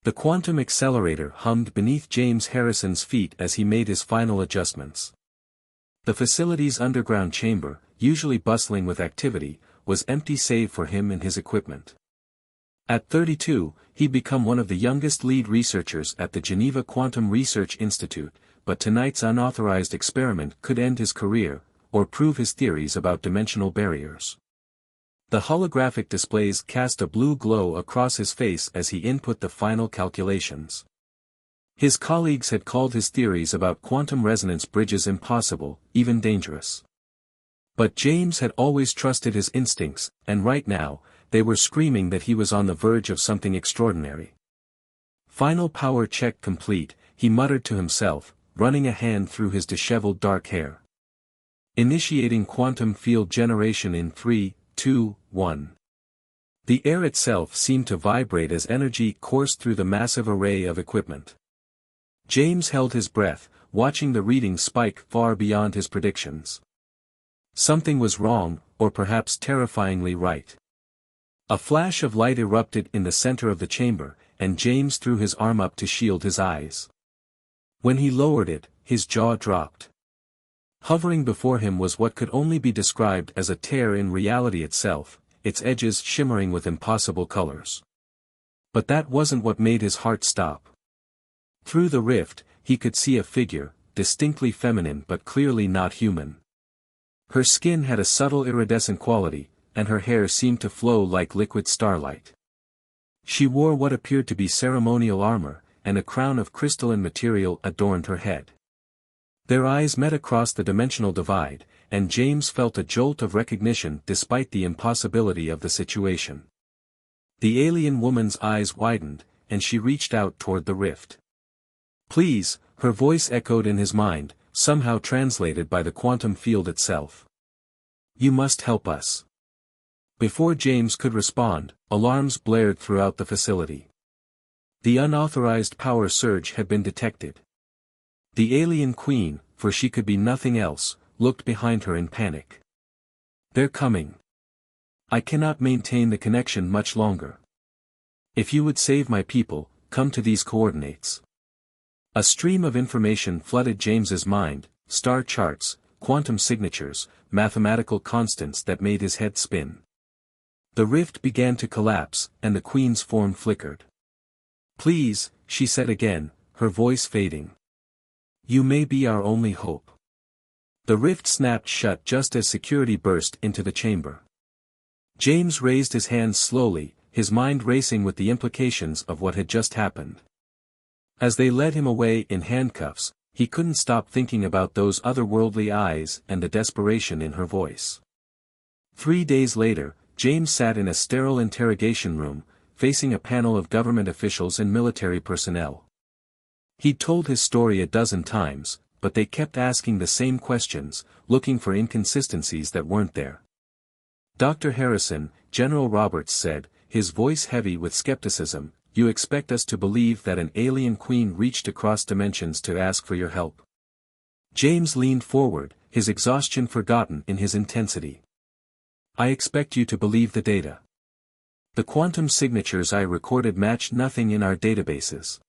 The quantum accelerator hummed beneath James Harrison's feet as he made his final adjustments. The facility's underground chamber, usually bustling with activity, was empty save for him and his equipment. At 32, he'd become one of the youngest lead researchers at the Geneva Quantum Research Institute, but tonight's unauthorized experiment could end his career, or prove his theories about dimensional barriers. The holographic displays cast a blue glow across his face as he input the final calculations. His colleagues had called his theories about quantum resonance bridges impossible, even dangerous. But James had always trusted his instincts, and right now, they were screaming that he was on the verge of something extraordinary. Final power check complete, he muttered to himself, running a hand through his disheveled dark hair. Initiating quantum field generation in 3, 2, 1. The air itself seemed to vibrate as energy coursed through the massive array of equipment. James held his breath, watching the readings spike far beyond his predictions. Something was wrong, or perhaps terrifyingly right. A flash of light erupted in the center of the chamber, and James threw his arm up to shield his eyes. When he lowered it, his jaw dropped. Hovering before him was what could only be described as a tear in reality itself, its edges shimmering with impossible colors. But that wasn't what made his heart stop. Through the rift, he could see a figure, distinctly feminine but clearly not human. Her skin had a subtle iridescent quality, and her hair seemed to flow like liquid starlight. She wore what appeared to be ceremonial armor, and a crown of crystalline material adorned her head. Their eyes met across the dimensional divide, and James felt a jolt of recognition despite the impossibility of the situation. The alien woman's eyes widened, and she reached out toward the rift. "Please," her voice echoed in his mind, somehow translated by the quantum field itself. "You must help us." Before James could respond, alarms blared throughout the facility. The unauthorized power surge had been detected. The alien queen, for she could be nothing else, looked behind her in panic. "They're coming. I cannot maintain the connection much longer. If you would save my people, come to these coordinates." A stream of information flooded James's mind, star charts, quantum signatures, mathematical constants that made his head spin. The rift began to collapse, and the queen's form flickered. "Please," she said again, her voice fading. "You may be our only hope." The rift snapped shut just as security burst into the chamber. James raised his hands slowly, his mind racing with the implications of what had just happened. As they led him away in handcuffs, he couldn't stop thinking about those otherworldly eyes and the desperation in her voice. 3 days later, James sat in a sterile interrogation room, facing a panel of government officials and military personnel. He'd told his story a dozen times, but they kept asking the same questions, looking for inconsistencies that weren't there. "Dr. Harrison," General Roberts said, his voice heavy with skepticism, "you expect us to believe that an alien queen reached across dimensions to ask for your help?" James leaned forward, his exhaustion forgotten in his intensity. "I expect you to believe the data. The quantum signatures I recorded match nothing in our databases.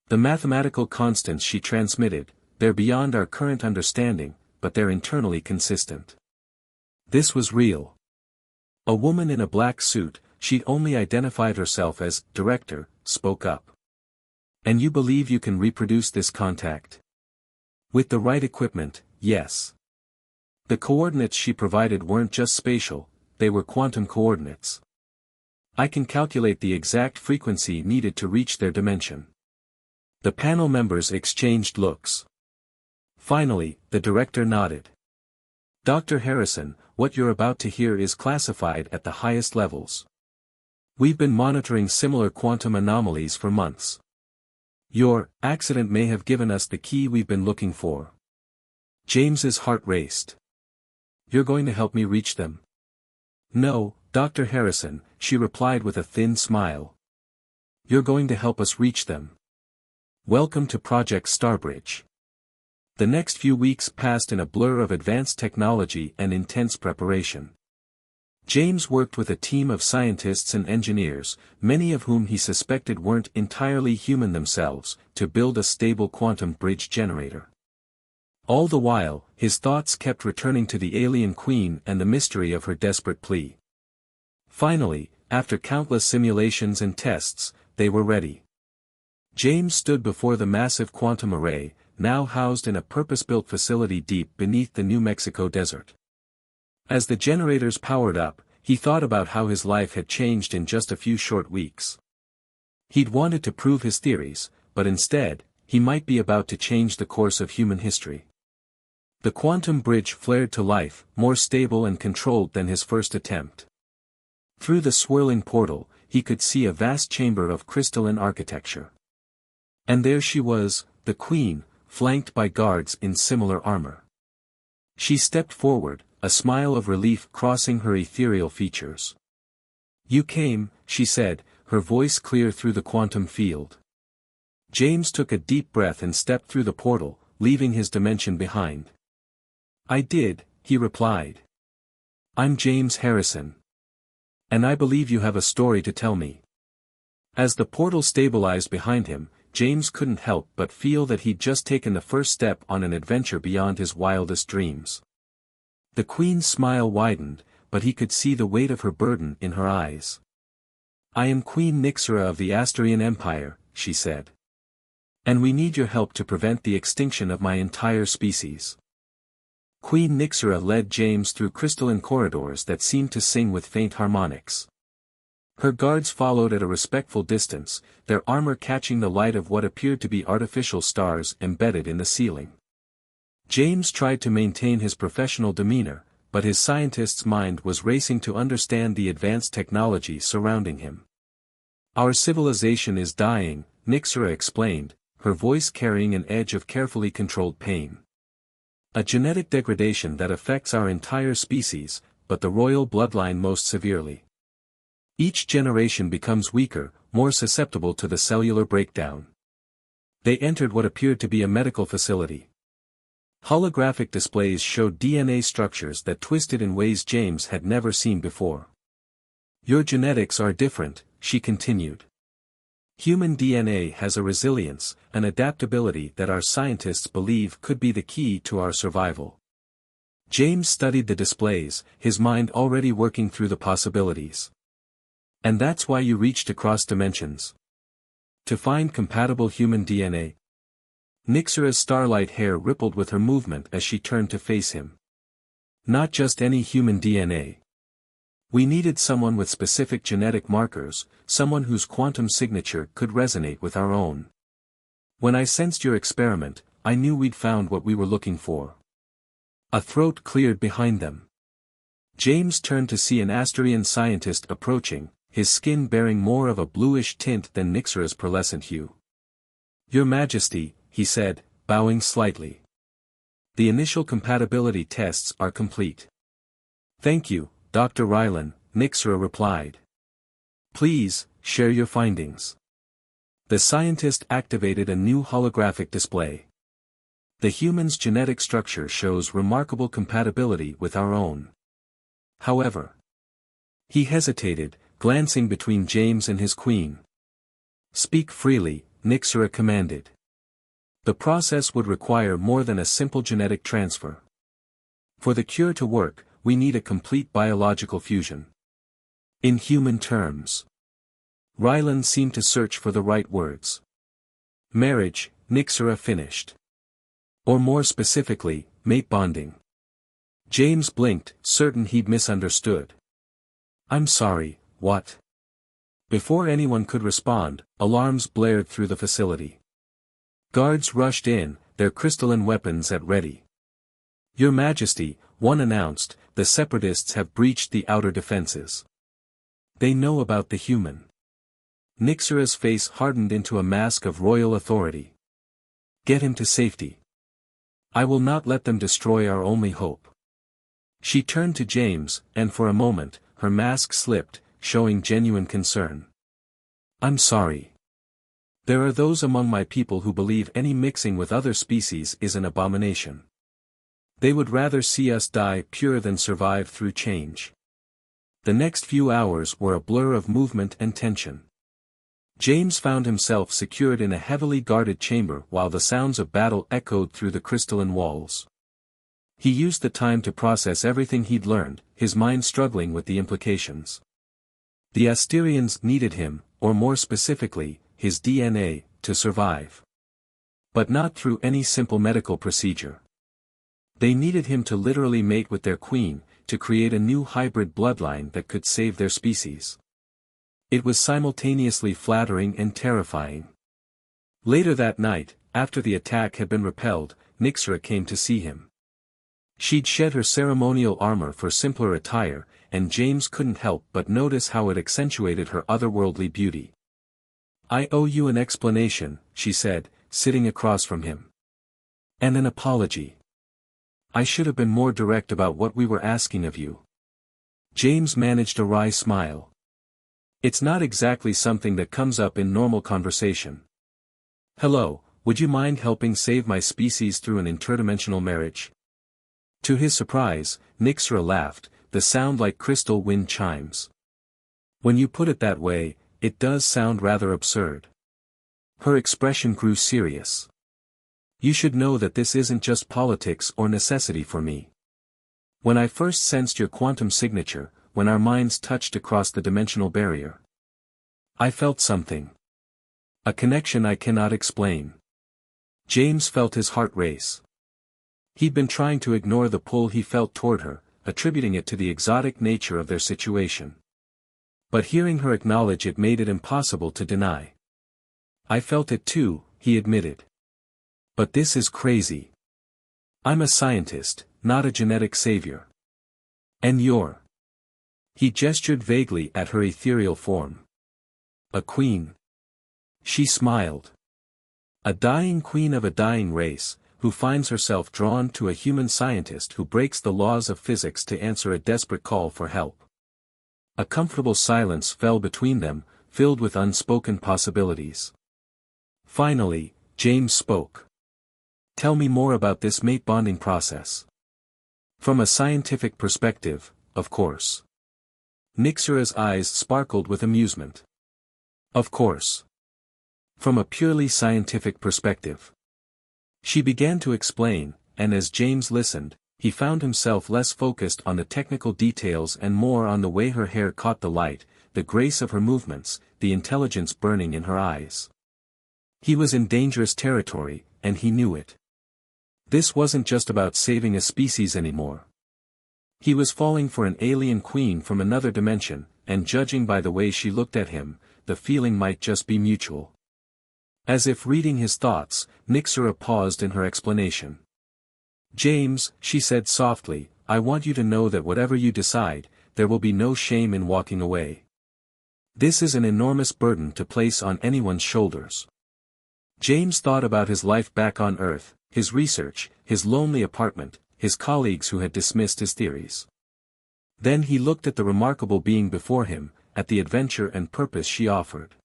The mathematical constants she transmitted, they're beyond our current understanding, but they're internally consistent." This was real. A woman in a black suit, she'd only identified herself as director, spoke up. "And you believe you can reproduce this contact?" "With the right equipment, yes." The coordinates she provided weren't just spatial, they were quantum coordinates. "I can calculate the exact frequency needed to reach their dimension." The panel members exchanged looks. Finally, the director nodded. "Dr. Harrison, what you're about to hear is classified at the highest levels. We've been monitoring similar quantum anomalies for months. Your accident may have given us the key we've been looking for." James's heart raced. "You're going to help me reach them?" "No, Dr. Harrison," she replied with a thin smile. "You're going to help us reach them. Welcome to Project Starbridge." The next few weeks passed in a blur of advanced technology and intense preparation. James worked with a team of scientists and engineers, many of whom he suspected weren't entirely human themselves, to build a stable quantum bridge generator. All the while, his thoughts kept returning to the alien queen and the mystery of her desperate plea. Finally, after countless simulations and tests, they were ready. James stood before the massive quantum array, now housed in a purpose-built facility deep beneath the New Mexico desert. As the generators powered up, he thought about how his life had changed in just a few short weeks. He'd wanted to prove his theories, but instead, he might be about to change the course of human history. The quantum bridge flared to life, more stable and controlled than his first attempt. Through the swirling portal, he could see a vast chamber of crystalline architecture. And there she was, the queen, flanked by guards in similar armor. She stepped forward, a smile of relief crossing her ethereal features. "You came," she said, her voice clear through the quantum field. James took a deep breath and stepped through the portal, leaving his dimension behind. "I did," he replied. "I'm James Harrison. And I believe you have a story to tell me." As the portal stabilized behind him, James couldn't help but feel that he'd just taken the first step on an adventure beyond his wildest dreams. The queen's smile widened, but he could see the weight of her burden in her eyes. "I am Queen Nyxera of the Astarian Empire," she said. "And we need your help to prevent the extinction of my entire species." Queen Nyxera led James through crystalline corridors that seemed to sing with faint harmonics. Her guards followed at a respectful distance, their armor catching the light of what appeared to be artificial stars embedded in the ceiling. James tried to maintain his professional demeanor, but his scientist's mind was racing to understand the advanced technology surrounding him. "Our civilization is dying," Nyxera explained, her voice carrying an edge of carefully controlled pain. "A genetic degradation that affects our entire species, but the royal bloodline most severely. Each generation becomes weaker, more susceptible to the cellular breakdown." They entered what appeared to be a medical facility. Holographic displays showed DNA structures that twisted in ways James had never seen before. "Your genetics are different," she continued. "Human DNA has a resilience, an adaptability that our scientists believe could be the key to our survival." James studied the displays, his mind already working through the possibilities. "And that's why you reached across dimensions? To find compatible human DNA?" Nyxera's starlight hair rippled with her movement as she turned to face him. "Not just any human DNA. We needed someone with specific genetic markers, someone whose quantum signature could resonate with our own. When I sensed your experiment, I knew we'd found what we were looking for." A throat cleared behind them. James turned to see an Astarian scientist approaching, his skin bearing more of a bluish tint than Nyxera's pearlescent hue. "Your Majesty," he said, bowing slightly. "The initial compatibility tests are complete." "Thank you, Dr. Rylan," Nyxera replied. "Please, share your findings." The scientist activated a new holographic display. "The human's genetic structure shows remarkable compatibility with our own. However..." He hesitated, glancing between James and his queen. "Speak freely," Nyxera commanded. "The process would require more than a simple genetic transfer. For the cure to work, we need a complete biological fusion." "In human terms." Ryland seemed to search for the right words. "Marriage," Nyxera finished. "Or more specifically, mate bonding." James blinked, certain he'd misunderstood. "I'm sorry, what?" Before anyone could respond, alarms blared through the facility. Guards rushed in, their crystalline weapons at ready. "Your Majesty," one announced, "the separatists have breached the outer defenses. They know about the human." Nyxera's face hardened into a mask of royal authority. "Get him to safety. I will not let them destroy our only hope." She turned to James, and for a moment, her mask slipped, showing genuine concern. "I'm sorry. There are those among my people who believe any mixing with other species is an abomination. They would rather see us die pure than survive through change." The next few hours were a blur of movement and tension. James found himself secured in a heavily guarded chamber while the sounds of battle echoed through the crystalline walls. He used the time to process everything he'd learned, his mind struggling with the implications. The Asterians needed him, or more specifically, his DNA, to survive. But not through any simple medical procedure. They needed him to literally mate with their queen, to create a new hybrid bloodline that could save their species. It was simultaneously flattering and terrifying. Later that night, after the attack had been repelled, Nyxera came to see him. She'd shed her ceremonial armor for simpler attire, and James couldn't help but notice how it accentuated her otherworldly beauty. "I owe you an explanation," she said, sitting across from him. "And an apology. I should have been more direct about what we were asking of you." James managed a wry smile. "It's not exactly something that comes up in normal conversation. Hello, would you mind helping save my species through an interdimensional marriage?" To his surprise, Nyxera laughed, the sound like crystal wind chimes. "When you put it that way, it does sound rather absurd." Her expression grew serious. "You should know that this isn't just politics or necessity for me. When I first sensed your quantum signature, when our minds touched across the dimensional barrier, I felt something. A connection I cannot explain." James felt his heart race. He'd been trying to ignore the pull he felt toward her, attributing it to the exotic nature of their situation. But hearing her acknowledge it made it impossible to deny. "I felt it too," he admitted. "But this is crazy. I'm a scientist, not a genetic savior. And you're—" He gestured vaguely at her ethereal form. "A queen." She smiled. "A dying queen of a dying race, who finds herself drawn to a human scientist who breaks the laws of physics to answer a desperate call for help." A comfortable silence fell between them, filled with unspoken possibilities. Finally, James spoke. "Tell me more about this mate bonding process. From a scientific perspective, of course." Nyxera's eyes sparkled with amusement. "Of course. From a purely scientific perspective." She began to explain, and as James listened, he found himself less focused on the technical details and more on the way her hair caught the light, the grace of her movements, the intelligence burning in her eyes. He was in dangerous territory, and he knew it. This wasn't just about saving a species anymore. He was falling for an alien queen from another dimension, and judging by the way she looked at him, the feeling might just be mutual. As if reading his thoughts, Nyxera paused in her explanation. "James," she said softly, "I want you to know that whatever you decide, there will be no shame in walking away. This is an enormous burden to place on anyone's shoulders." James thought about his life back on Earth, his research, his lonely apartment, his colleagues who had dismissed his theories. Then he looked at the remarkable being before him, at the adventure and purpose she offered.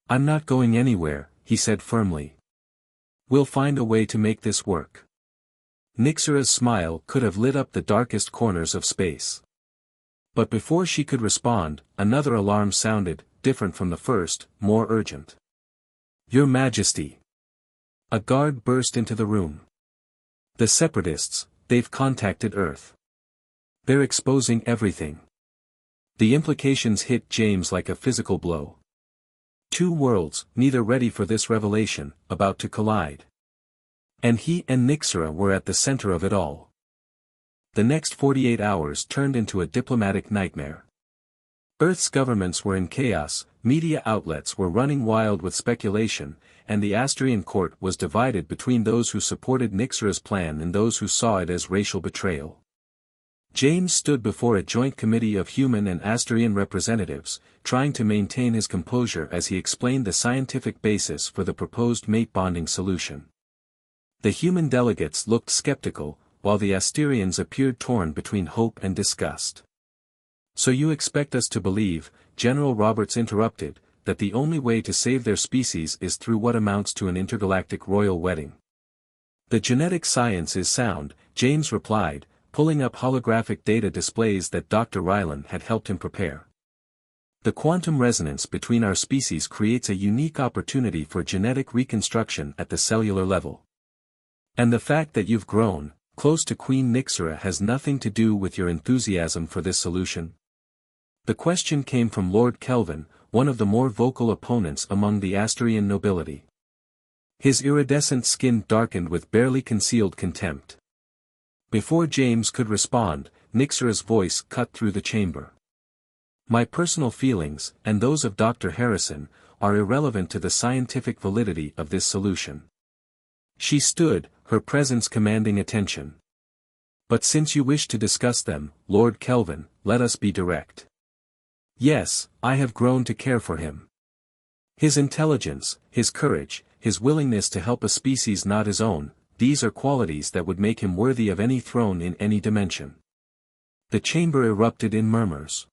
"I'm not going anywhere," he said firmly. "We'll find a way to make this work." Nyxera's smile could have lit up the darkest corners of space. But before she could respond, another alarm sounded, different from the first, more urgent. "Your Majesty!" A guard burst into the room. "The Separatists, they've contacted Earth. They're exposing everything." The implications hit James like a physical blow. Two worlds, neither ready for this revelation, about to collide. And he and Nyxera were at the center of it all. The next 48 hours turned into a diplomatic nightmare. Earth's governments were in chaos, media outlets were running wild with speculation, and the Asterian court was divided between those who supported Nyxera's plan and those who saw it as racial betrayal. James stood before a joint committee of human and Asterian representatives, trying to maintain his composure as he explained the scientific basis for the proposed mate bonding solution. The human delegates looked skeptical, while the Asterians appeared torn between hope and disgust. "So you expect us to believe," General Roberts interrupted, "that the only way to save their species is through what amounts to an intergalactic royal wedding?" "The genetic science is sound," James replied, pulling up holographic data displays that Dr. Rylan had helped him prepare. The quantum resonance between our species creates a unique opportunity for genetic reconstruction at the cellular level. And the fact that you've grown close to Queen Nixera has nothing to do with your enthusiasm for this solution? The question came from Lord Kelvin, one of the more vocal opponents among the Asterian nobility. His iridescent skin darkened with barely concealed contempt. Before James could respond, Nixera's voice cut through the chamber. My personal feelings, and those of Dr. Harrison, are irrelevant to the scientific validity of this solution. She stood, her presence commanding attention. But since you wish to discuss them, Lord Kelvin, let us be direct. Yes, I have grown to care for him. His intelligence, his courage, his willingness to help a species not his own, these are qualities that would make him worthy of any throne in any dimension. The chamber erupted in murmurs.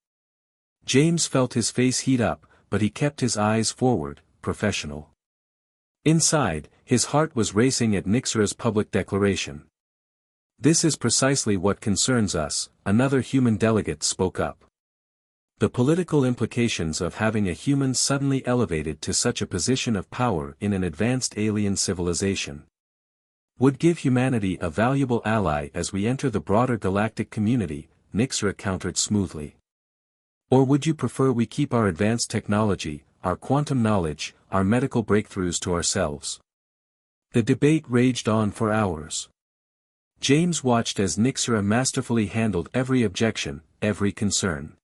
James felt his face heat up, but he kept his eyes forward, professional. Inside, his heart was racing at Nixera's public declaration. This is precisely what concerns us, another human delegate spoke up. The political implications of having a human suddenly elevated to such a position of power in an advanced alien civilization would give humanity a valuable ally as we enter the broader galactic community, Nixera countered smoothly. Or would you prefer we keep our advanced technology, our quantum knowledge, our medical breakthroughs to ourselves? The debate raged on for hours. James watched as Nixera masterfully handled every objection, every concern.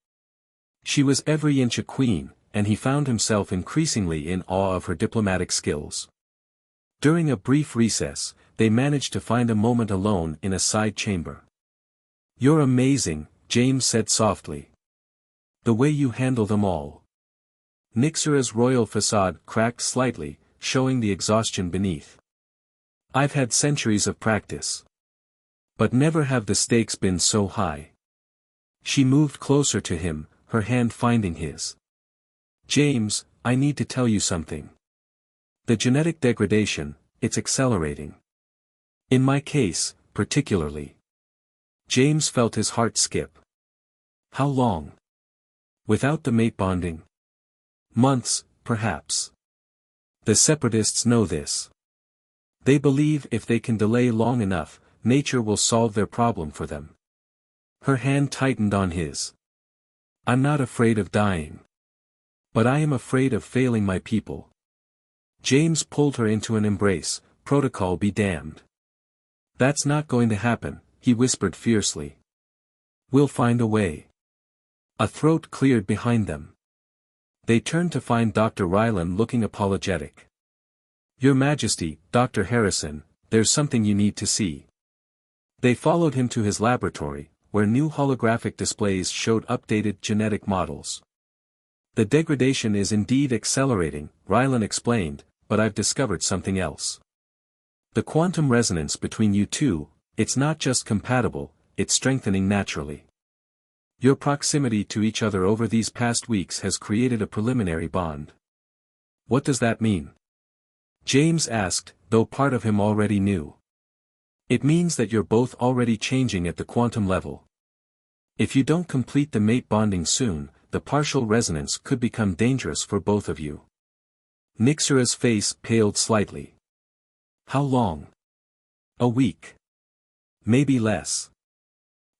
She was every inch a queen, and he found himself increasingly in awe of her diplomatic skills. During a brief recess, they managed to find a moment alone in a side chamber. You're amazing, James said softly. The way you handle them all. Nixera's royal facade cracked slightly, showing the exhaustion beneath. I've had centuries of practice. But never have the stakes been so high. She moved closer to him, her hand finding his. James, I need to tell you something. The genetic degradation, it's accelerating. In my case, particularly. James felt his heart skip. How long? Without the mate bonding? Months, perhaps. The separatists know this. They believe if they can delay long enough, nature will solve their problem for them. Her hand tightened on his. I'm not afraid of dying. But I am afraid of failing my people. James pulled her into an embrace, protocol be damned. That's not going to happen, he whispered fiercely. We'll find a way. A throat cleared behind them. They turned to find Dr. Rylan looking apologetic. Your Majesty, Dr. Harrison, there's something you need to see. They followed him to his laboratory, where new holographic displays showed updated genetic models. The degradation is indeed accelerating, Rylan explained, but I've discovered something else. The quantum resonance between you two, it's not just compatible, it's strengthening naturally. Your proximity to each other over these past weeks has created a preliminary bond. What does that mean? James asked, though part of him already knew. It means that you're both already changing at the quantum level. If you don't complete the mate bonding soon, the partial resonance could become dangerous for both of you. Nixera's face paled slightly. How long? A week. Maybe less.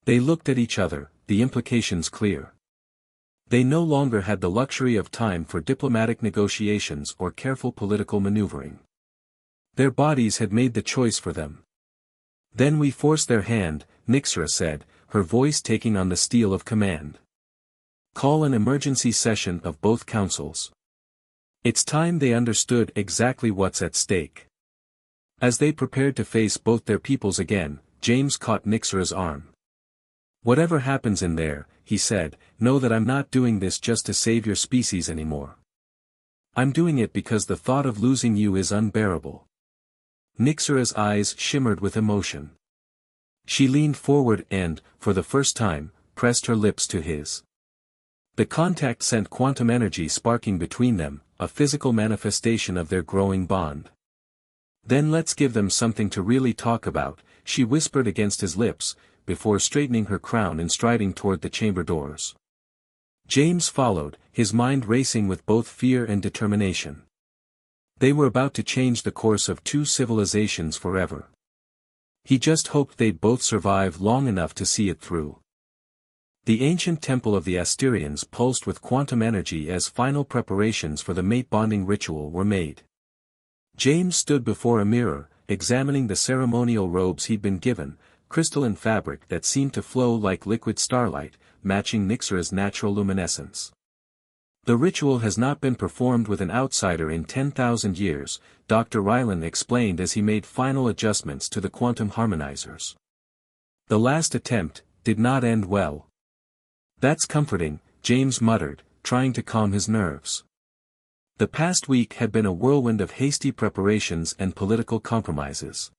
They looked at each other, the implications clear. They no longer had the luxury of time for diplomatic negotiations or careful political maneuvering. Their bodies had made the choice for them. Then we force their hand, Nixera said, her voice taking on the steel of command. Call an emergency session of both councils. It's time they understood exactly what's at stake. As they prepared to face both their peoples again, James caught Nixera's arm. Whatever happens in there, he said, know that I'm not doing this just to save your species anymore. I'm doing it because the thought of losing you is unbearable. Nixera's eyes shimmered with emotion. She leaned forward and, for the first time, pressed her lips to his. The contact sent quantum energy sparking between them, a physical manifestation of their growing bond. Then let's give them something to really talk about, she whispered against his lips, before straightening her crown and striding toward the chamber doors. James followed, his mind racing with both fear and determination. They were about to change the course of two civilizations forever. He just hoped they'd both survive long enough to see it through. The ancient temple of the Asterians pulsed with quantum energy as final preparations for the mate-bonding ritual were made. James stood before a mirror, examining the ceremonial robes he'd been given, crystalline fabric that seemed to flow like liquid starlight, matching Nyxera's natural luminescence. The ritual has not been performed with an outsider in 10,000 years, Dr. Ryland explained as he made final adjustments to the quantum harmonizers. The last attempt did not end well. That's comforting, James muttered, trying to calm his nerves. The past week had been a whirlwind of hasty preparations and political compromises.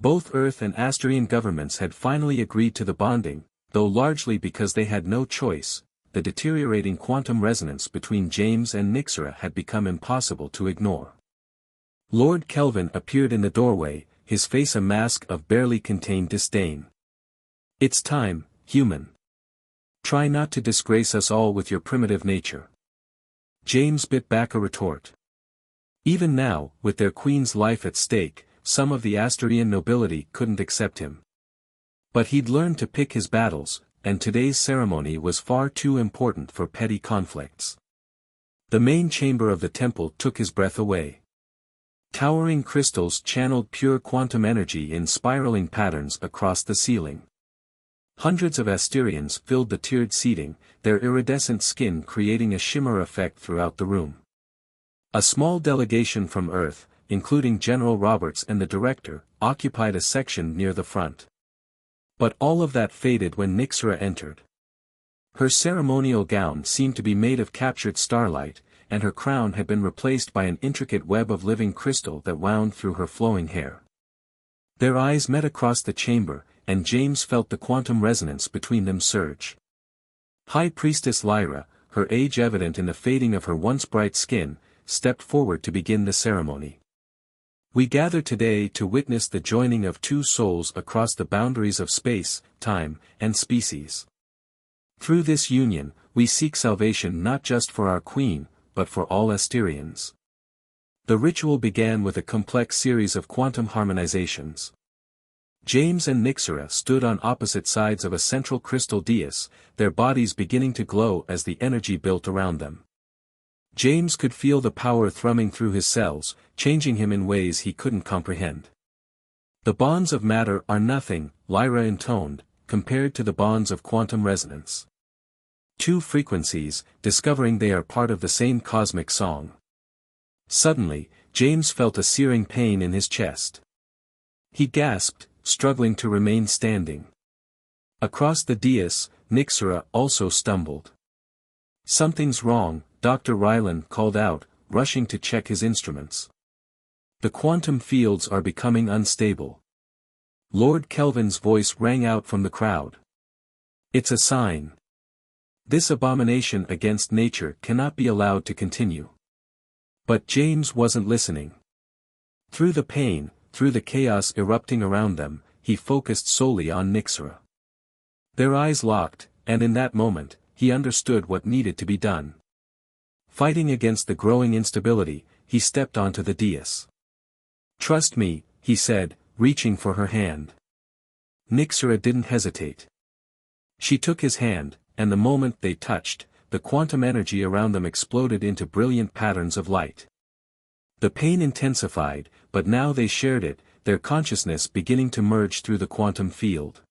Both Earth and Asterian governments had finally agreed to the bonding, though largely because they had no choice. The deteriorating quantum resonance between James and Nyxera had become impossible to ignore. Lord Kelvin appeared in the doorway, his face a mask of barely contained disdain. "It's time, human. Try not to disgrace us all with your primitive nature." James bit back a retort. Even now, with their queen's life at stake, some of the Asterian nobility couldn't accept him. But he'd learned to pick his battles, and today's ceremony was far too important for petty conflicts. The main chamber of the temple took his breath away. Towering crystals channeled pure quantum energy in spiraling patterns across the ceiling. Hundreds of Asterians filled the tiered seating, their iridescent skin creating a shimmer effect throughout the room. A small delegation from Earth, including General Roberts and the director, occupied a section near the front. But all of that faded when Nyxera entered. Her ceremonial gown seemed to be made of captured starlight, and her crown had been replaced by an intricate web of living crystal that wound through her flowing hair. Their eyes met across the chamber, and James felt the quantum resonance between them surge. High Priestess Lyra, her age evident in the fading of her once bright skin, stepped forward to begin the ceremony. "We gather today to witness the joining of two souls across the boundaries of space, time, and species. Through this union, we seek salvation not just for our queen, but for all Asterians." The ritual began with a complex series of quantum harmonizations. James and Nyxera stood on opposite sides of a central crystal dais, their bodies beginning to glow as the energy built around them. James could feel the power thrumming through his cells, changing him in ways he couldn't comprehend. "The bonds of matter are nothing," Lyra intoned, "compared to the bonds of quantum resonance. Two frequencies, discovering they are part of the same cosmic song." Suddenly, James felt a searing pain in his chest. He gasped, struggling to remain standing. Across the dais, Nyxera also stumbled. "Something's wrong," Dr. Ryland called out, rushing to check his instruments. "The quantum fields are becoming unstable." Lord Kelvin's voice rang out from the crowd. "It's a sign. This abomination against nature cannot be allowed to continue." But James wasn't listening. Through the pain, through the chaos erupting around them, he focused solely on Nyxera. Their eyes locked, and in that moment, he understood what needed to be done. Fighting against the growing instability, he stepped onto the dais. "Trust me," he said, reaching for her hand. Nyxera didn't hesitate. She took his hand, and the moment they touched, the quantum energy around them exploded into brilliant patterns of light. The pain intensified, but now they shared it, their consciousness beginning to merge through the quantum field.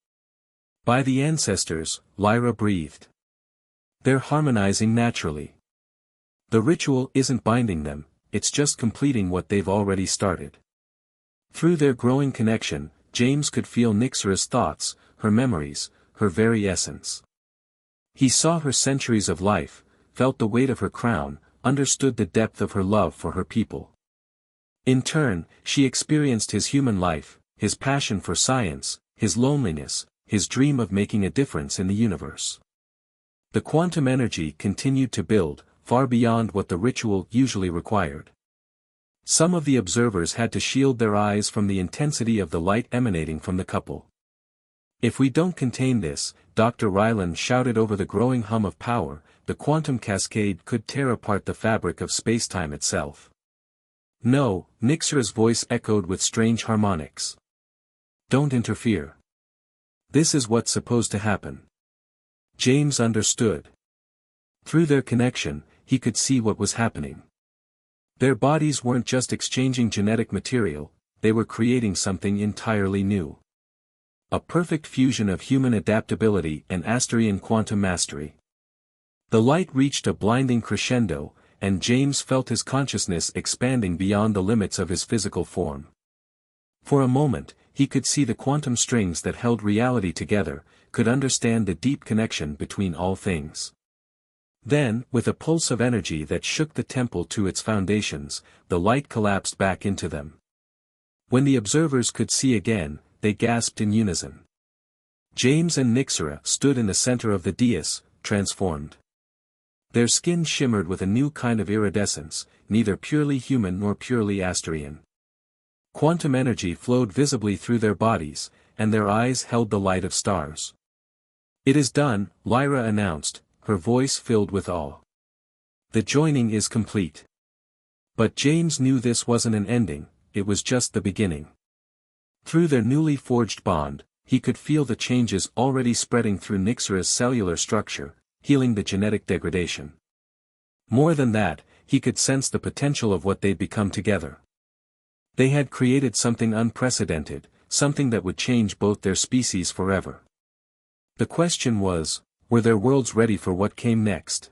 "By the ancestors," Lyra breathed. "They're harmonizing naturally. The ritual isn't binding them, it's just completing what they've already started." Through their growing connection, James could feel Nyxera's thoughts, her memories, her very essence. He saw her centuries of life, felt the weight of her crown, understood the depth of her love for her people. In turn, she experienced his human life, his passion for science, his loneliness, his dream of making a difference in the universe. The quantum energy continued to build, far beyond what the ritual usually required. Some of the observers had to shield their eyes from the intensity of the light emanating from the couple. If we don't contain this, Dr. Ryland shouted over the growing hum of power, the quantum cascade could tear apart the fabric of spacetime itself. No, Nixra's voice echoed with strange harmonics. Don't interfere. This is what's supposed to happen. James understood. Through their connection, he could see what was happening. Their bodies weren't just exchanging genetic material, they were creating something entirely new. A perfect fusion of human adaptability and Asterian quantum mastery. The light reached a blinding crescendo, and James felt his consciousness expanding beyond the limits of his physical form. For a moment, he could see the quantum strings that held reality together, could understand the deep connection between all things. Then, with a pulse of energy that shook the temple to its foundations, the light collapsed back into them. When the observers could see again, they gasped in unison. James and Nixra stood in the center of the dais, transformed. Their skin shimmered with a new kind of iridescence, neither purely human nor purely Asterian. Quantum energy flowed visibly through their bodies, and their eyes held the light of stars. "It is done," Lyra announced, her voice filled with awe. "The joining is complete." But James knew this wasn't an ending, it was just the beginning. Through their newly forged bond, he could feel the changes already spreading through Nixra's cellular structure, healing the genetic degradation. More than that, he could sense the potential of what they'd become together. They had created something unprecedented, something that would change both their species forever. The question was, were their worlds ready for what came next?